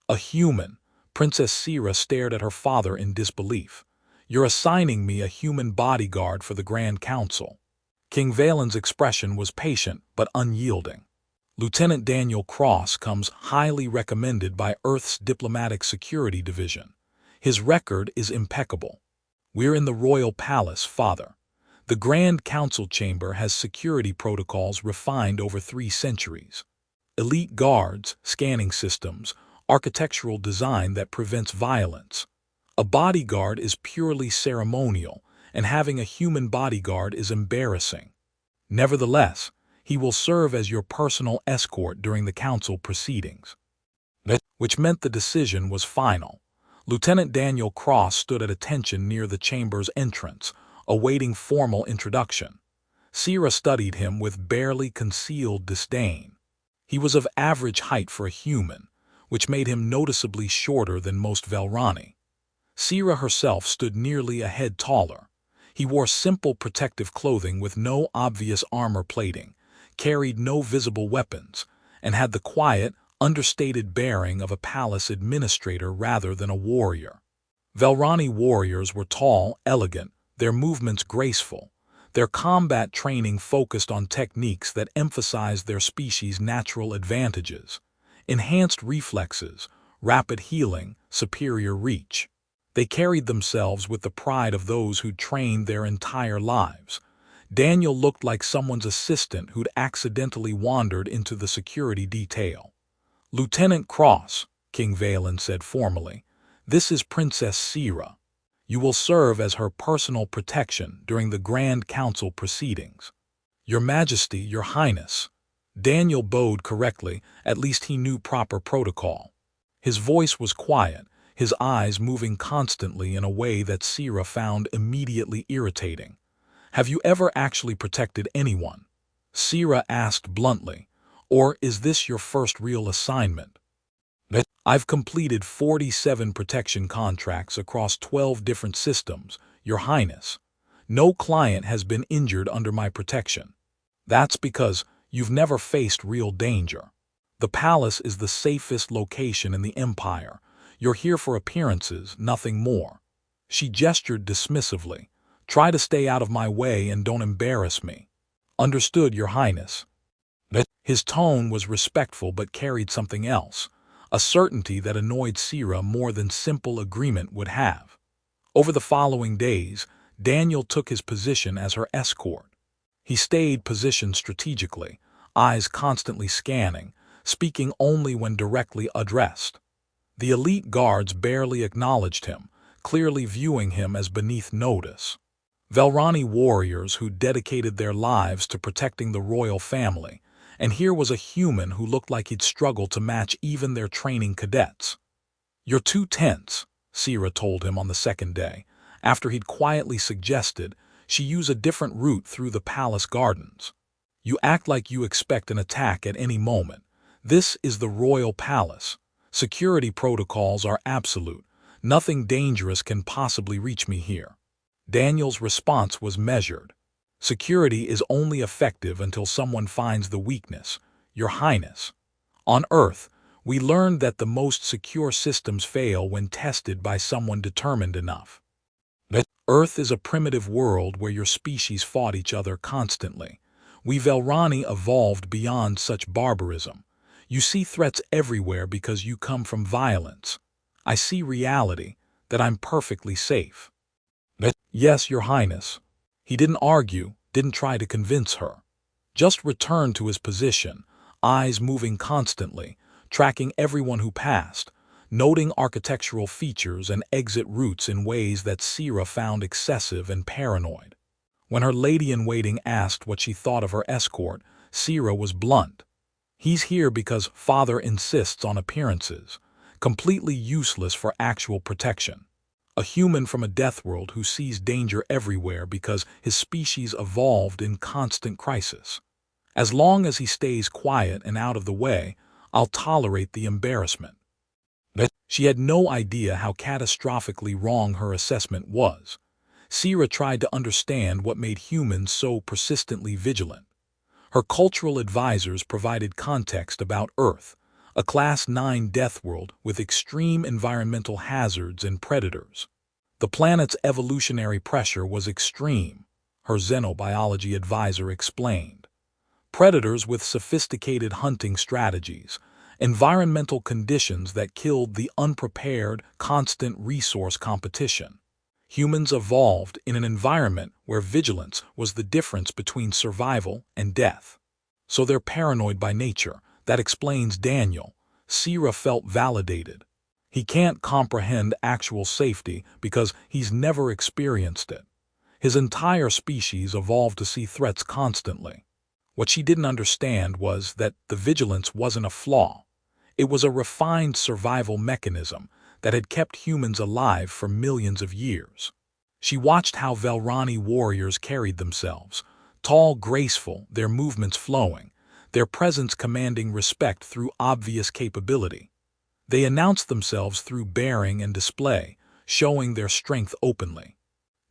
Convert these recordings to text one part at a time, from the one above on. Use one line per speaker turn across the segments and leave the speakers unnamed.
A human. Princess Sira stared at her father in disbelief. You're assigning me a human bodyguard for the Grand Council. King Valen's expression was patient but unyielding. Lieutenant Daniel Cross comes highly recommended by Earth's Diplomatic Security Division. His record is impeccable. We're in the Royal Palace, Father. The Grand Council chamber has security protocols refined over 3 centuries. Elite guards, scanning systems, architectural design that prevents violence. A bodyguard is purely ceremonial, and having a human bodyguard is embarrassing. Nevertheless, he will serve as your personal escort during the council proceedings. Which meant the decision was final. Lieutenant Daniel Cross stood at attention near the chamber's entrance, awaiting formal introduction. Sira studied him with barely concealed disdain. He was of average height for a human, which made him noticeably shorter than most Velrani. Sira herself stood nearly a head taller. He wore simple protective clothing with no obvious armor plating, carried no visible weapons, and had the quiet, understated bearing of a palace administrator rather than a warrior. Velrani warriors were tall, elegant, their movements graceful. Their combat training focused on techniques that emphasized their species' natural advantages: enhanced reflexes, rapid healing, superior reach. They carried themselves with the pride of those who'd trained their entire lives. Daniel looked like someone's assistant who'd accidentally wandered into the security detail. "Lieutenant Cross," King Valen said formally, "this is Princess Sira. You will serve as her personal protection during the Grand Council proceedings." "Your Majesty, Your Highness." Daniel bowed correctly, at least he knew proper protocol. His voice was quiet, his eyes moving constantly in a way that Sira found immediately irritating. "Have you ever actually protected anyone?" Sira asked bluntly. "Or is this your first real assignment?" "I've completed 47 protection contracts across 12 different systems, Your Highness. No client has been injured under my protection." "That's because you've never faced real danger. The palace is the safest location in the Empire. You're here for appearances, nothing more." She gestured dismissively. "Try to stay out of my way and don't embarrass me." "Understood, Your Highness." His tone was respectful but carried something else, a certainty that annoyed Sira more than simple agreement would have. Over the following days, Daniel took his position as her escort. He stayed positioned strategically, eyes constantly scanning, speaking only when directly addressed. The elite guards barely acknowledged him, clearly viewing him as beneath notice. Velrani warriors who dedicated their lives to protecting the royal family, and here was a human who looked like he'd struggle to match even their training cadets. "You're too tense," Sira told him on the second day, after he'd quietly suggested she use a different route through the palace gardens. "You act like you expect an attack at any moment. This is the royal palace. Security protocols are absolute. Nothing dangerous can possibly reach me here." Daniel's response was measured. "Security is only effective until someone finds the weakness, Your Highness. On Earth, we learned that the most secure systems fail when tested by someone determined enough. Earth is a primitive world where your species fought each other constantly. We Velrani evolved beyond such barbarism. You see threats everywhere because you come from violence. I see reality, that I'm perfectly safe." "Yes, Your Highness." He didn't argue, didn't try to convince her. Just returned to his position, eyes moving constantly, tracking everyone who passed, noting architectural features and exit routes in ways that Sira found excessive and paranoid. When her lady-in-waiting asked what she thought of her escort, Sira was blunt. "He's here because father insists on appearances, completely useless for actual protection. A human from a death world who sees danger everywhere because his species evolved in constant crisis. As long as he stays quiet and out of the way, I'll tolerate the embarrassment." She had no idea how catastrophically wrong her assessment was. Sira tried to understand what made humans so persistently vigilant. Her cultural advisors provided context about Earth, a Class 9 death world with extreme environmental hazards and predators. The planet's evolutionary pressure was extreme, her xenobiology advisor explained. Predators with sophisticated hunting strategies, environmental conditions that killed the unprepared, constant resource competition. Humans evolved in an environment where vigilance was the difference between survival and death. So they're paranoid by nature. That explains Daniel. Sira felt validated. He can't comprehend actual safety because he's never experienced it. His entire species evolved to see threats constantly. What she didn't understand was that the vigilance wasn't a flaw. It was a refined survival mechanism that had kept humans alive for millions of years. She watched how Velrani warriors carried themselves, tall, graceful, their movements flowing, their presence commanding respect through obvious capability. They announced themselves through bearing and display, showing their strength openly.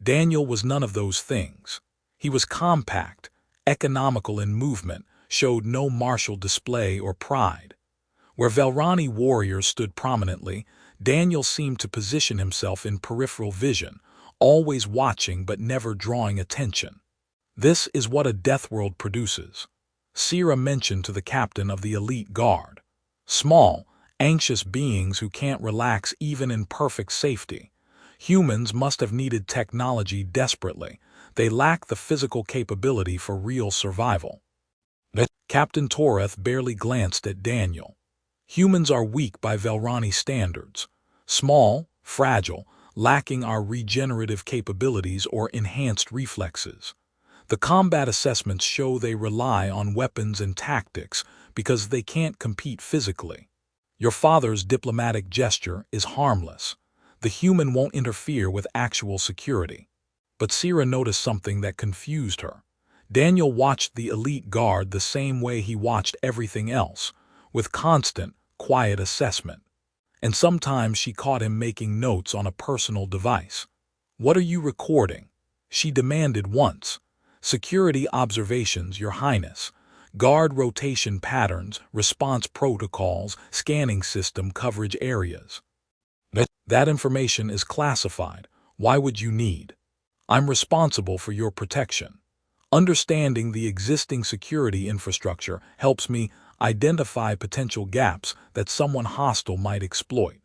Daniel was none of those things. He was compact, economical in movement, showed no martial display or pride. Where Velrani warriors stood prominently, Daniel seemed to position himself in peripheral vision, always watching but never drawing attention. This is what a death world produces. Sira mentioned to the captain of the elite guard. Small, anxious beings who can't relax even in perfect safety. Humans must have needed technology desperately. They lack the physical capability for real survival. Captain Toreth barely glanced at Daniel. Humans are weak by Velrani standards. Small, fragile, lacking our regenerative capabilities or enhanced reflexes. The combat assessments show they rely on weapons and tactics because they can't compete physically. Your father's diplomatic gesture is harmless. The human won't interfere with actual security. But Sira noticed something that confused her. Daniel watched the elite guard the same way he watched everything else, with constant, quiet assessment. And sometimes she caught him making notes on a personal device. "What are you recording?" she demanded once. "Security observations, Your Highness. Guard rotation patterns, response protocols, scanning system coverage areas." "That information is classified. Why would you need?" "I'm responsible for your protection. Understanding the existing security infrastructure helps me identify potential gaps that someone hostile might exploit."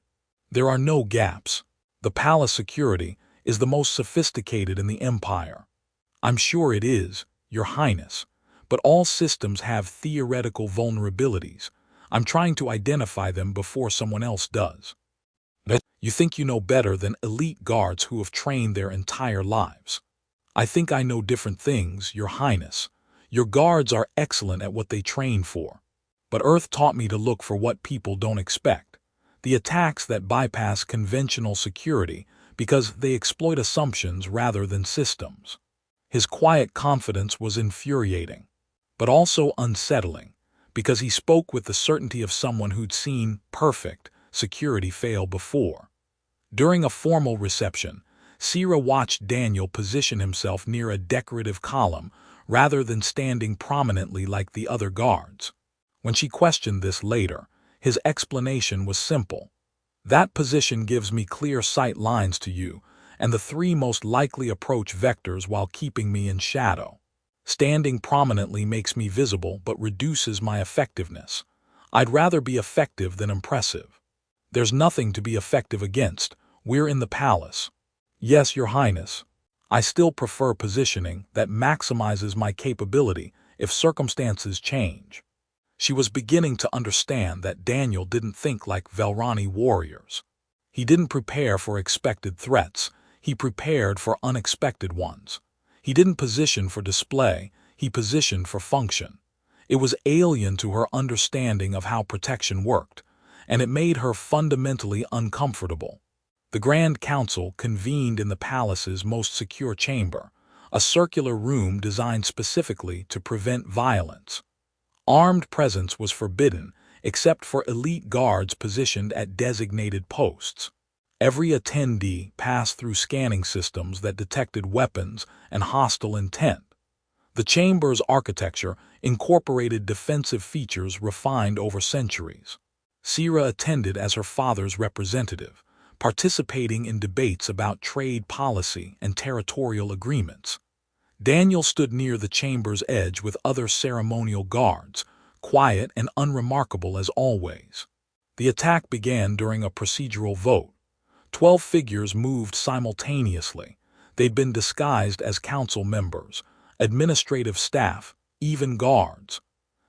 "There are no gaps. The palace security is the most sophisticated in the Empire." "I'm sure it is, Your Highness. But all systems have theoretical vulnerabilities. I'm trying to identify them before someone else does." "You think you know better than elite guards who have trained their entire lives." "I think I know different things, Your Highness. Your guards are excellent at what they train for. But Earth taught me to look for what people don't expect. The attacks that bypass conventional security because they exploit assumptions rather than systems." His quiet confidence was infuriating, but also unsettling, because he spoke with the certainty of someone who'd seen perfect security fail before. During a formal reception, Sira watched Daniel position himself near a decorative column rather than standing prominently like the other guards. When she questioned this later, his explanation was simple. "That position gives me clear sight lines to you and the three most likely approach vectors while keeping me in shadow. Standing prominently makes me visible but reduces my effectiveness. I'd rather be effective than impressive." "There's nothing to be effective against. We're in the palace." "Yes, Your Highness. I still prefer positioning that maximizes my capability if circumstances change." She was beginning to understand that Daniel didn't think like Velrani warriors. He didn't prepare for expected threats. He prepared for unexpected ones. He didn't position for display. He positioned for function. It was alien to her understanding of how protection worked, and it made her fundamentally uncomfortable. The Grand Council convened in the palace's most secure chamber, a circular room designed specifically to prevent violence. Armed presence was forbidden, except for elite guards positioned at designated posts. Every attendee passed through scanning systems that detected weapons and hostile intent. The chamber's architecture incorporated defensive features refined over centuries. Sira attended as her father's representative, participating in debates about trade policy and territorial agreements. Daniel stood near the chamber's edge with other ceremonial guards, quiet and unremarkable as always. The attack began during a procedural vote. 12 figures moved simultaneously. They'd been disguised as council members, administrative staff, even guards.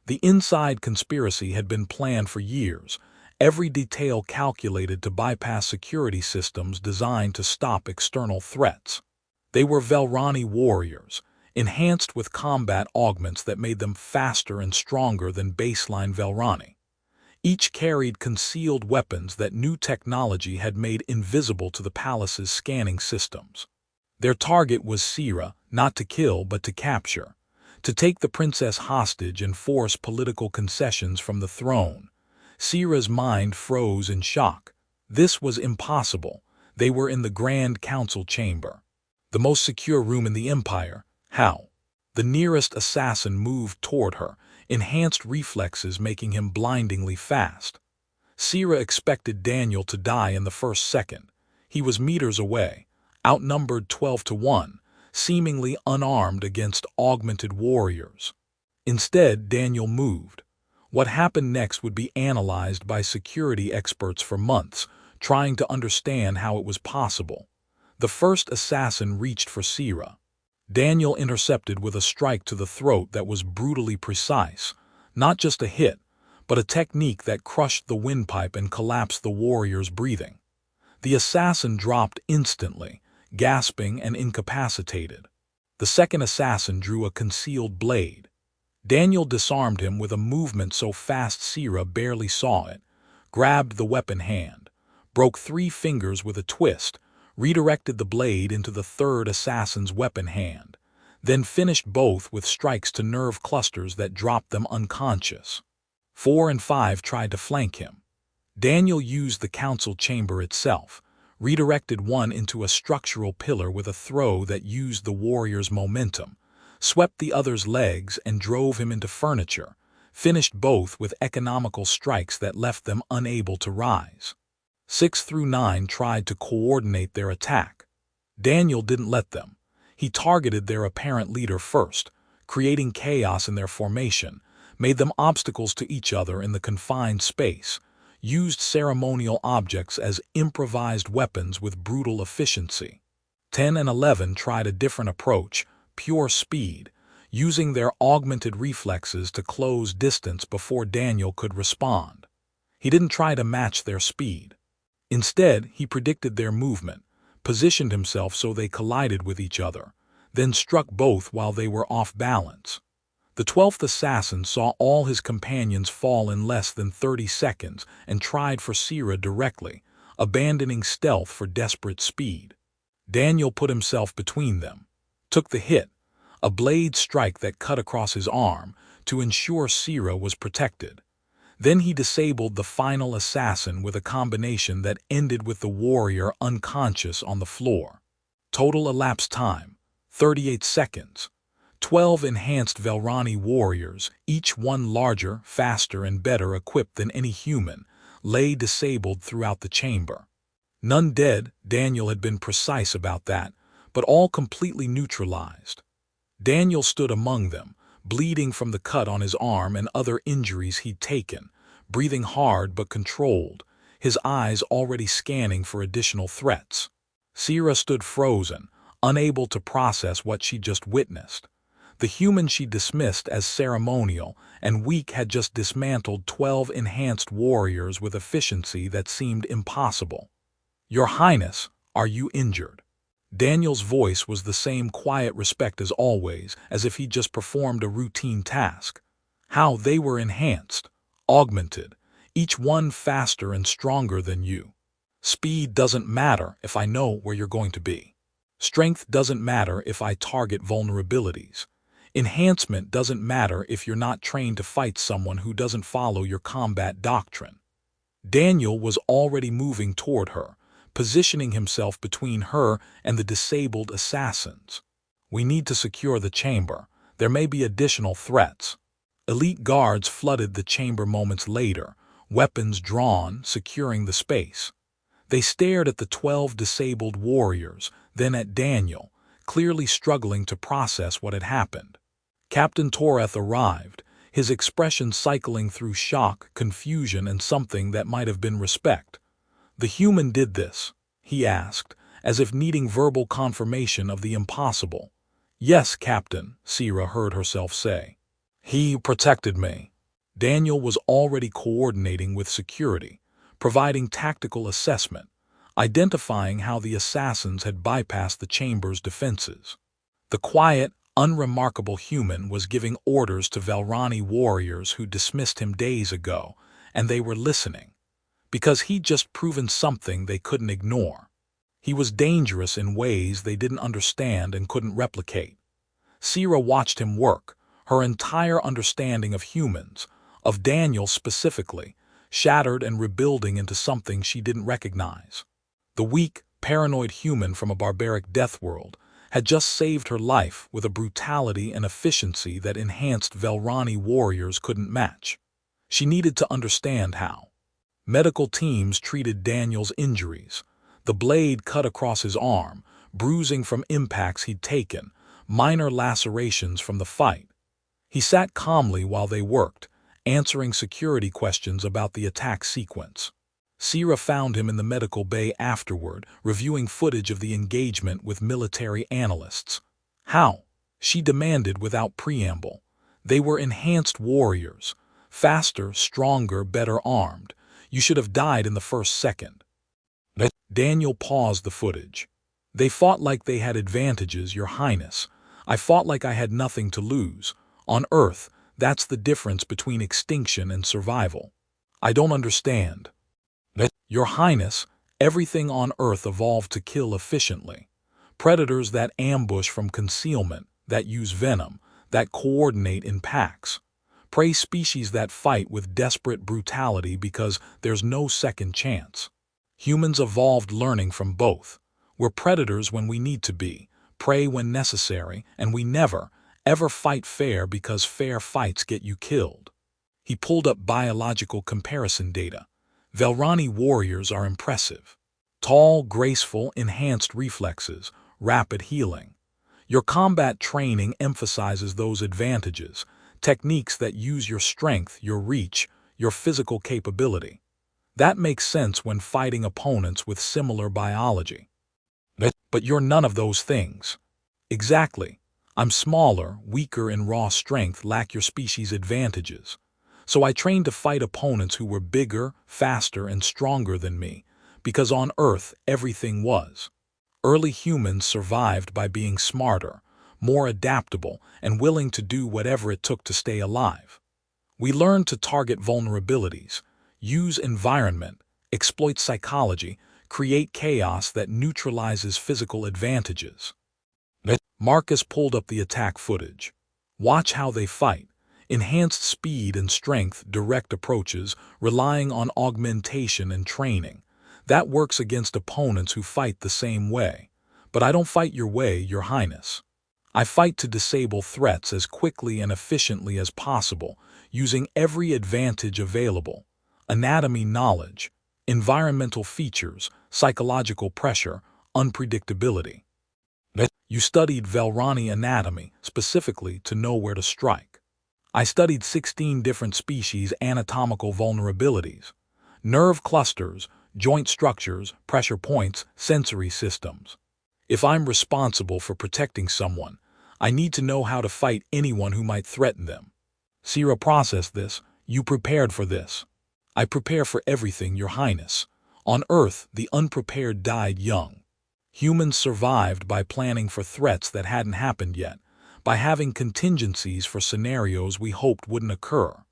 The inside conspiracy had been planned for years, every detail calculated to bypass security systems designed to stop external threats. They were Velrani warriors, enhanced with combat augments that made them faster and stronger than baseline Velrani. Each carried concealed weapons that new technology had made invisible to the palace's scanning systems. Their target was Sira, not to kill but to capture, to take the princess hostage and force political concessions from the throne. Sira's mind froze in shock. This was impossible. They were in the Grand Council chamber, the most secure room in the Empire. How? The nearest assassin moved toward her, enhanced reflexes making him blindingly fast. Sira expected Daniel to die in the first second. He was meters away, outnumbered 12-1, seemingly unarmed against augmented warriors. Instead, Daniel moved. What happened next would be analyzed by security experts for months, trying to understand how it was possible. The first assassin reached for Sira. Daniel intercepted with a strike to the throat that was brutally precise, not just a hit, but a technique that crushed the windpipe and collapsed the warrior's breathing. The assassin dropped instantly, gasping and incapacitated. The second assassin drew a concealed blade. Daniel disarmed him with a movement so fast Sira barely saw it, grabbed the weapon hand, broke 3 fingers with a twist, redirected the blade into the third assassin's weapon hand, then finished both with strikes to nerve clusters that dropped them unconscious. 4 and 5 tried to flank him. Daniel used the council chamber itself, redirected one into a structural pillar with a throw that used the warrior's momentum, swept the other's legs and drove him into furniture, finished both with economical strikes that left them unable to rise. 6 through 9 tried to coordinate their attack. Daniel didn't let them. He targeted their apparent leader first, creating chaos in their formation, made them obstacles to each other in the confined space, used ceremonial objects as improvised weapons with brutal efficiency. 10 and 11 tried a different approach, pure speed, using their augmented reflexes to close distance before Daniel could respond. He didn't try to match their speed. Instead, he predicted their movement, positioned himself so they collided with each other, then struck both while they were off balance. The 12th assassin saw all his companions fall in less than 30 seconds and tried for Sira directly, abandoning stealth for desperate speed. Daniel put himself between them, took the hit, a blade strike that cut across his arm, to ensure Sira was protected. Then he disabled the final assassin with a combination that ended with the warrior unconscious on the floor. Total elapsed time, 38 seconds. 12 enhanced Velrani warriors, each one larger, faster, and better equipped than any human, lay disabled throughout the chamber. None dead, Daniel had been precise about that, but all completely neutralized. Daniel stood among them, bleeding from the cut on his arm and other injuries he'd taken, breathing hard but controlled, his eyes already scanning for additional threats. Sira stood frozen, unable to process what she'd just witnessed. The human she dismissed as ceremonial and weak had just dismantled 12 enhanced warriors with efficiency that seemed impossible. "Your Highness, are you injured?" Daniel's voice was the same quiet respect as always, as if he'd just performed a routine task. How they were enhanced, augmented, each one faster and stronger than you. Speed doesn't matter if I know where you're going to be. Strength doesn't matter if I target vulnerabilities. Enhancement doesn't matter if you're not trained to fight someone who doesn't follow your combat doctrine. Daniel was already moving toward her, positioning himself between her and the disabled assassins. "We need to secure the chamber. There may be additional threats." Elite guards flooded the chamber moments later, weapons drawn, securing the space. They stared at the 12 disabled warriors, then at Daniel, clearly struggling to process what had happened. Captain Toreth arrived, his expression cycling through shock, confusion, and something that might have been respect. "The human did this?" he asked, as if needing verbal confirmation of the impossible. "Yes, Captain," Sira heard herself say. "He protected me." Daniel was already coordinating with security, providing tactical assessment, identifying how the assassins had bypassed the chamber's defenses. The quiet, unremarkable human was giving orders to Velrani warriors who dismissed him days ago, and they were listening, because he'd just proven something they couldn't ignore. He was dangerous in ways they didn't understand and couldn't replicate. Sira watched him work, her entire understanding of humans, of Daniel specifically, shattered and rebuilding into something she didn't recognize. The weak, paranoid human from a barbaric death world had just saved her life with a brutality and efficiency that enhanced Velrani warriors couldn't match. She needed to understand how. Medical teams treated Daniel's injuries. The blade cut across his arm, bruising from impacts he'd taken, minor lacerations from the fight. He sat calmly while they worked, answering security questions about the attack sequence. Sira found him in the medical bay afterward, reviewing footage of the engagement with military analysts. "How?" she demanded without preamble. "They were enhanced warriors. Faster, stronger, better armed. You should have died in the first second." Daniel paused the footage. "They fought like they had advantages, Your Highness. I fought like I had nothing to lose. On Earth, that's the difference between extinction and survival." "I don't understand." "Your Highness, everything on Earth evolved to kill efficiently. Predators that ambush from concealment, that use venom, that coordinate in packs. Prey species that fight with desperate brutality because there's no second chance. Humans evolved learning from both. We're predators when we need to be, prey when necessary, and we never, ever fight fair because fair fights get you killed." He pulled up biological comparison data. Velrani warriors are impressive. Tall, graceful, enhanced reflexes, rapid healing. Your combat training emphasizes those advantages, techniques that use your strength, your reach, your physical capability. That makes sense when fighting opponents with similar biology. "But you're none of those things." "Exactly. I'm smaller, weaker in raw strength, lack your species' advantages. So I trained to fight opponents who were bigger, faster, and stronger than me, because on Earth everything was. Early humans survived by being smarter, more adaptable, and willing to do whatever it took to stay alive. We learned to target vulnerabilities, use environment, exploit psychology, create chaos that neutralizes physical advantages." Marcus pulled up the attack footage. "Watch how they fight. Enhanced speed and strength, direct approaches, relying on augmentation and training. That works against opponents who fight the same way. But I don't fight your way, Your Highness. I fight to disable threats as quickly and efficiently as possible, using every advantage available. Anatomy knowledge, environmental features, psychological pressure, unpredictability. You studied Velrani anatomy specifically to know where to strike. I studied 16 different species' anatomical vulnerabilities, nerve clusters, joint structures, pressure points, sensory systems. If I'm responsible for protecting someone, I need to know how to fight anyone who might threaten them. Sira processed this. You prepared for this." "I prepare for everything, Your Highness. On Earth, the unprepared died young. Humans survived by planning for threats that hadn't happened yet, by having contingencies for scenarios we hoped wouldn't occur.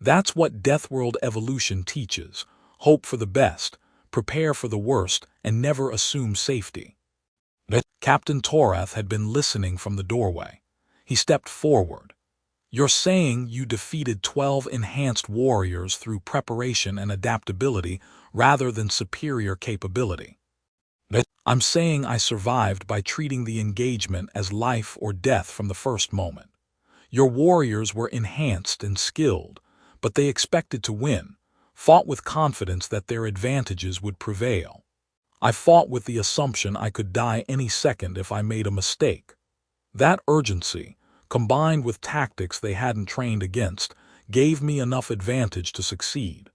That's what Deathworld evolution teaches. Hope for the best, prepare for the worst, and never assume safety." Captain Toreth had been listening from the doorway. He stepped forward. "You're saying you defeated 12 enhanced warriors through preparation and adaptability rather than superior capability." "I'm saying I survived by treating the engagement as life or death from the first moment. Your warriors were enhanced and skilled, but they expected to win, fought with confidence that their advantages would prevail. I fought with the assumption I could die any second if I made a mistake. That urgency, combined with tactics they hadn't trained against, gave me enough advantage to succeed.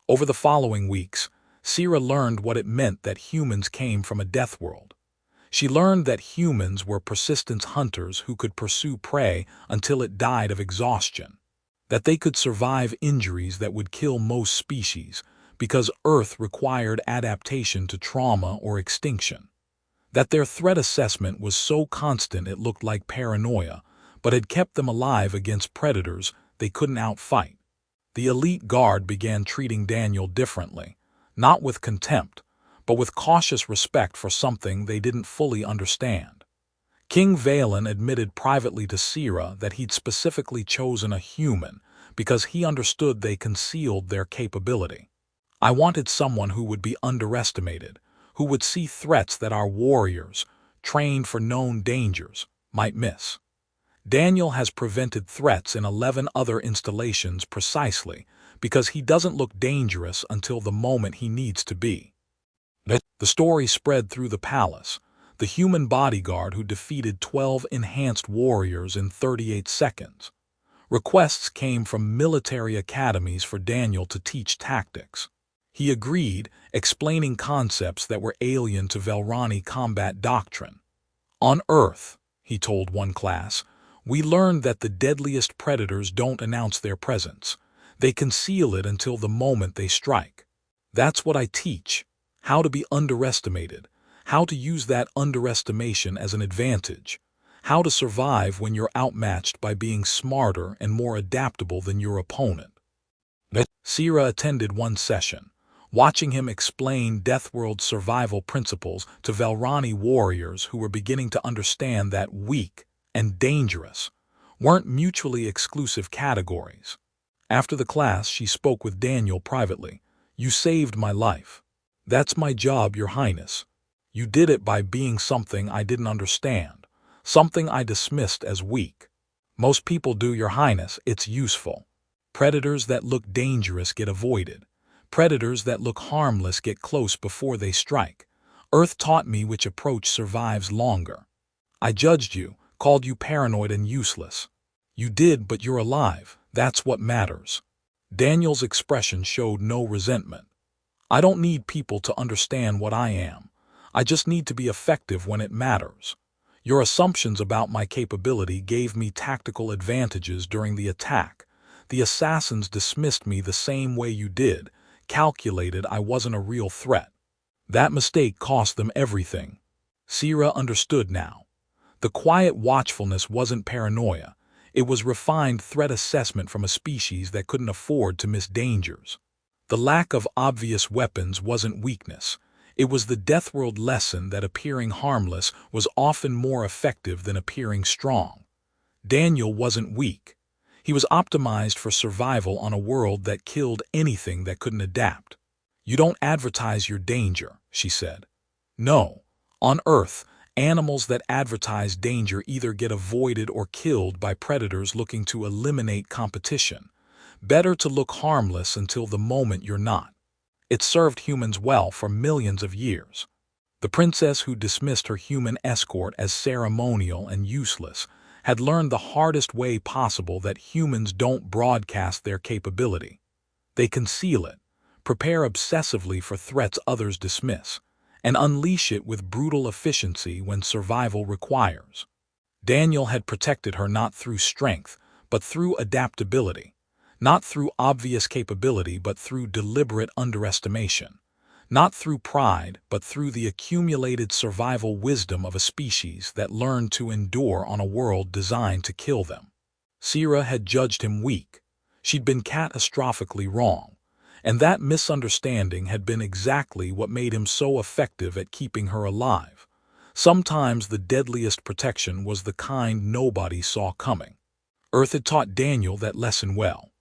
Over the following weeks, Sira learned what it meant that humans came from a death world. She learned that humans were persistent hunters who could pursue prey until it died of exhaustion, that they could survive injuries that would kill most species because Earth required adaptation to trauma or extinction, that their threat assessment was so constant it looked like paranoia, but had kept them alive against predators they couldn't outfight. The elite guard began treating Daniel differently, not with contempt, but with cautious respect for something they didn't fully understand. King Valen admitted privately to Sira that he'd specifically chosen a human because he understood they concealed their capability. I wanted someone who would be underestimated, who would see threats that our warriors, trained for known dangers, might miss. Daniel has prevented threats in 11 other installations precisely because he doesn't look dangerous until the moment he needs to be. The story spread through the palace, the human bodyguard who defeated 12 enhanced warriors in 38 seconds. Requests came from military academies for Daniel to teach tactics. He agreed, explaining concepts that were alien to Velrani combat doctrine. On Earth, he told one class, we learned that the deadliest predators don't announce their presence. They conceal it until the moment they strike. That's what I teach, how to be underestimated, how to use that underestimation as an advantage, how to survive when you're outmatched by being smarter and more adaptable than your opponent. Sira attended one session, watching him explain Deathworld survival principles to Velrani warriors who were beginning to understand that weak and dangerous weren't mutually exclusive categories. After the class, she spoke with Daniel privately. You saved my life. That's my job, Your Highness. You did it by being something I didn't understand, something I dismissed as weak. Most people do, Your Highness, it's useful. Predators that look dangerous get avoided. Predators that look harmless get close before they strike. Earth taught me which approach survives longer. I judged you, called you paranoid and useless. You did, but you're alive. That's what matters. Daniel's expression showed no resentment. I don't need people to understand what I am. I just need to be effective when it matters. Your assumptions about my capability gave me tactical advantages during the attack. The assassins dismissed me the same way you did, calculated I wasn't a real threat. That mistake cost them everything. Sira understood now. The quiet watchfulness wasn't paranoia. It was refined threat assessment from a species that couldn't afford to miss dangers. The lack of obvious weapons wasn't weakness. It was the Deathworld lesson that appearing harmless was often more effective than appearing strong. Daniel wasn't weak. He was optimized for survival on a world that killed anything that couldn't adapt. You don't advertise your danger, she said. No. On Earth, animals that advertise danger either get avoided or killed by predators looking to eliminate competition. Better to look harmless until the moment you're not. It served humans well for millions of years. The princess who dismissed her human escort as ceremonial and useless had learned the hardest way possible that humans don't broadcast their capability. They conceal it, prepare obsessively for threats others dismiss, and unleash it with brutal efficiency when survival requires. Daniel had protected her not through strength, but through adaptability, not through obvious capability, but through deliberate underestimation, not through pride, but through the accumulated survival wisdom of a species that learned to endure on a world designed to kill them. Sira had judged him weak. She'd been catastrophically wrong. And that misunderstanding had been exactly what made him so effective at keeping her alive. Sometimes the deadliest protection was the kind nobody saw coming. Earth had taught Daniel that lesson well.